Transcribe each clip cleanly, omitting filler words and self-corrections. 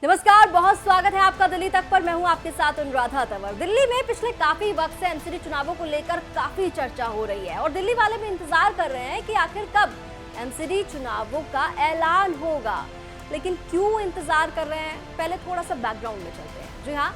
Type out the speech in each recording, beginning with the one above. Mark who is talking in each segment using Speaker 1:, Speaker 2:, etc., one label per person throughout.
Speaker 1: नमस्कार, बहुत स्वागत है आपका दिल्ली तक पर। मैं हूं आपके साथ अनुराधा तंवर। दिल्ली में पिछले काफी वक्त से एमसीडी चुनावों को लेकर काफी चर्चा हो रही है और दिल्ली वाले भी इंतजार कर रहे हैं कि आखिर कब एमसीडी चुनावों का ऐलान होगा। लेकिन क्यों इंतजार कर रहे हैं, पहले थोड़ा सा बैकग्राउंड में चलते हैं। जी हाँ,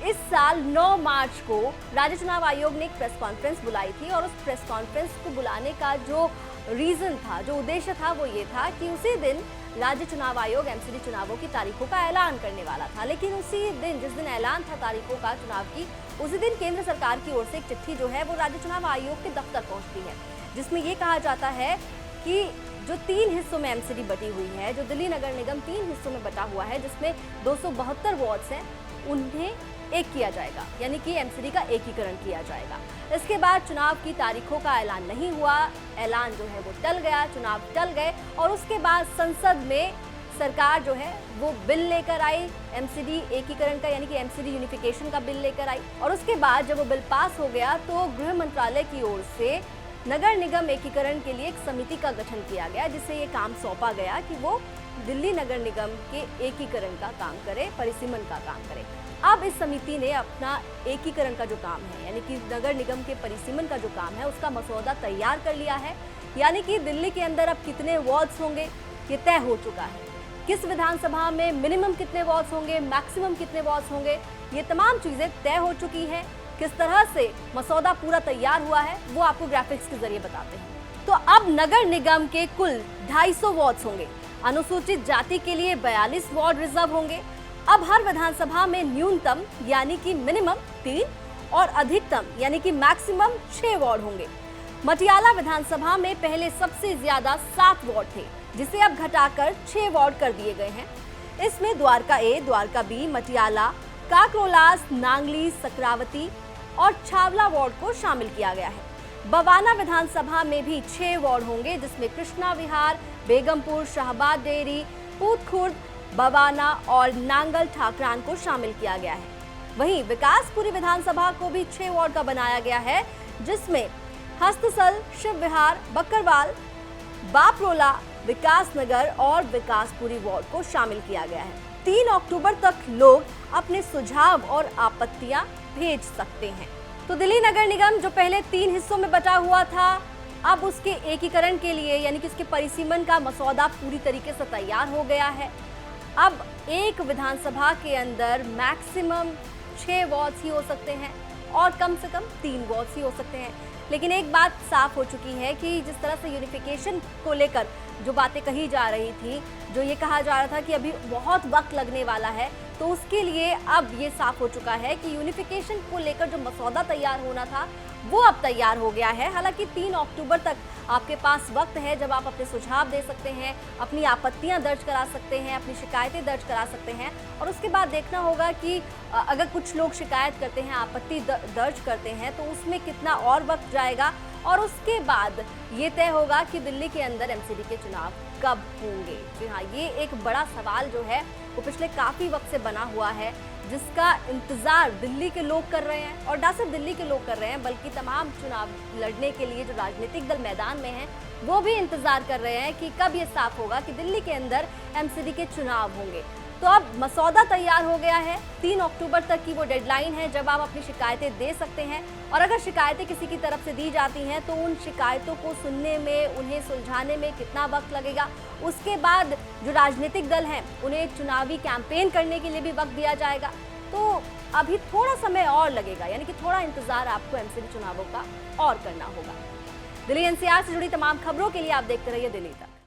Speaker 1: इस साल 9 मार्च को राज्य चुनाव आयोग ने एक प्रेस कॉन्फ्रेंस बुलाई थी और उस प्रेस कॉन्फ्रेंस को बुलाने का जो रीजन था, जो उद्देश्य था, वो ये था कि उसी दिन राज्य चुनाव आयोग एमसीडी चुनावों की तारीखों का ऐलान करने वाला था। लेकिन उसी दिन, जिस दिन ऐलान था तारीखों का चुनाव की, उसी दिन केंद्र सरकार की ओर से एक चिट्ठी जो है वो राज्य चुनाव आयोग के दफ्तर पहुंचती है, जिसमें ये कहा जाता है कि जो 3 हिस्सों में एमसीडी बटी हुई है, जो दिल्ली नगर निगम 3 हिस्सों में बटा हुआ है, जिसमें 272 वार्ड्स हैं, उन्हें एक किया जाएगा, यानी कि एमसीडी का एकीकरण किया जाएगा। इसके बाद चुनाव की तारीखों का ऐलान नहीं हुआ, ऐलान जो है वो टल गया, चुनाव टल गए और उसके बाद संसद में सरकार जो है वो बिल लेकर आई एमसीडी एकीकरण का, यानी कि एमसीडी यूनिफिकेशन का बिल लेकर आई। और उसके बाद जब वो बिल पास हो गया तो गृह मंत्रालय की ओर से नगर निगम एकीकरण के लिए एक समिति का गठन किया गया, जिसे ये काम सौंपा गया कि वो दिल्ली नगर निगम के एकीकरण का काम करे, परिसीमन का काम करे। अब इस समिति ने अपना एकीकरण का जो काम है, यानी कि नगर निगम के परिसीमन का जो काम है, उसका मसौदा तैयार कर लिया है। यानी कि दिल्ली के अंदर अब कितने वार्ड्स होंगे ये तय हो चुका है। किस विधानसभा में मिनिमम कितने वार्ड्स होंगे, मैक्सिमम कितने वार्ड्स होंगे, ये तमाम चीजें तय हो चुकी हैं। किस तरह से मसौदा पूरा तैयार हुआ है वो आपको ग्राफिक्स के जरिए बताते हैं। तो अब नगर निगम के कुल 250 वार्ड्स होंगे। अनुसूचित जाति के लिए 42 वार्ड रिजर्व होंगे। अब हर विधानसभा में न्यूनतम यानी कि मिनिमम 3 और अधिकतम यानी कि मैक्सिमम 6 वार्ड होंगे। मटियाला विधानसभा में पहले सबसे ज्यादा 7 वार्ड थे, जिसे अब घटाकर 6 वार्ड कर दिए गए हैं। इसमें द्वारका ए, द्वारका बी, मटियाला, काकरोलास, नांगली, सकरावती और छावला वार्ड को शामिल किया गया है। बवाना विधानसभा में भी 6 वार्ड होंगे, जिसमें कृष्णा विहार, बेगमपुर, शाहबाद डेयरी, पूत खुर्द, बवाना और नांगल ठाकरान को शामिल किया गया है। वहीं विकासपुरी विधानसभा को भी 6 वार्ड का बनाया गया है, जिसमें हस्तसल, शिव विहार, बकरवाल, बापरोला, विकासनगर और विकासपुरी वार्ड को शामिल किया गया है। 3 अक्टूबर तक लोग अपने सुझाव और आपत्तियां भेज सकते हैं। तो दिल्ली नगर निगम जो पहले 3 हिस्सों में बटा हुआ था, अब उसके एकीकरण के लिए यानी कि उसके परिसीमन का मसौदा पूरी तरीके से तैयार हो गया है। अब एक विधानसभा के अंदर मैक्सिमम 6 वार्ड्स ही हो सकते हैं और कम से कम 3 वार्ड्स ही हो सकते हैं। लेकिन एक बात साफ हो चुकी है कि जिस तरह से यूनिफिकेशन को लेकर जो बातें कही जा रही थी, जो ये कहा जा रहा था कि अभी बहुत वक्त लगने वाला है, तो उसके लिए अब ये साफ हो चुका है कि यूनिफिकेशन को लेकर जो मसौदा तैयार होना था वो अब तैयार हो गया है। हालांकि 3 अक्टूबर तक आपके पास वक्त है, जब आप अपने सुझाव दे सकते हैं, अपनी आपत्तियां दर्ज करा सकते हैं, अपनी शिकायतें दर्ज करा सकते हैं। और उसके बाद देखना होगा कि अगर कुछ लोग शिकायत करते हैं, आपत्ति दर्ज करते हैं, तो उसमें कितना और वक्त जाएगा और उसके बाद ये तय होगा कि दिल्ली के अंदर एमसीडी के चुनाव कब होंगे। जी हाँ, ये एक बड़ा सवाल जो है वो पिछले काफ़ी वक्त से बना हुआ है, जिसका इंतजार दिल्ली के लोग कर रहे हैं। और ना सिर्फ दिल्ली के लोग कर रहे हैं, बल्कि तमाम चुनाव लड़ने के लिए जो राजनीतिक दल मैदान में हैं, वो भी इंतजार कर रहे हैं कि कब ये साफ होगा कि दिल्ली के अंदर एमसीडी के चुनाव होंगे। तो अब मसौदा तैयार हो गया है। 3 अक्टूबर तक की वो डेडलाइन है जब आप अपनी शिकायतें दे सकते हैं। और अगर शिकायतें किसी की तरफ से दी जाती हैं तो उन शिकायतों को सुनने में, उन्हें सुलझाने में कितना वक्त लगेगा। उसके बाद जो राजनीतिक दल हैं उन्हें चुनावी कैंपेन करने के लिए भी वक्त दिया जाएगा। तो अभी थोड़ा समय और लगेगा, यानी कि थोड़ा इंतजार आपको एमसीडी चुनावों का और करना होगा। दिल्ली एनसीआर से जुड़ी तमाम खबरों के लिए आप देखते रहिए दिल्ली तक।